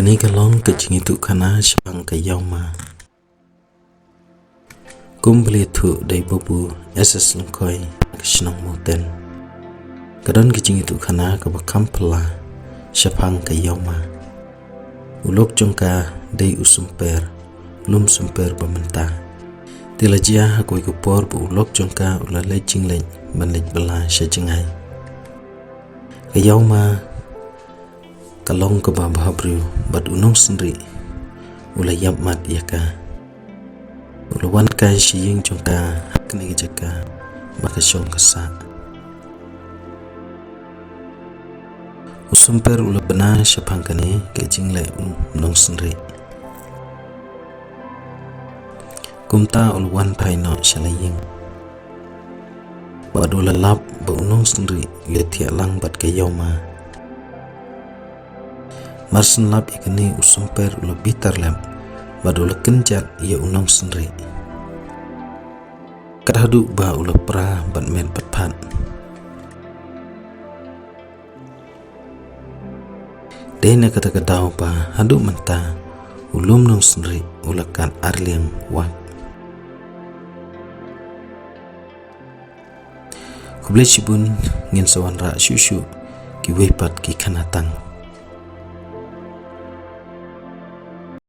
Kani kalong kecing itu kana sepang kayama. Kumbeli tu dari bubu esas lengkoi kesenang muten. Kadon kecing itu kana kabakam pela sepang kayama. Ulok jongka dari usumper lum sumper pementah. Tilajia aku ikupor bu ulok jongka ulalai jinglej manlej bela sejengai. Kayama kalong ke bawah beriu bat unong sendiri ulai yap mat yaka ulawan kai siying jongka kene jaka maka syong kesa usumper ula bena syapang kene ke jingle unong sendiri kumta ulawan paino shalaying bat ula lap ba unong sendiri le tialang bat kayoma marsen lap ikani usumper ula bitar lem badula kenjat ia unong sendiri kadhadu ba ula pra bat men patpat dena kata kadau ba hadu menta ulum nong sendiri ula kan arliang wak kublai sibun ngin sawan ra syusyu ki wepat ki kanatang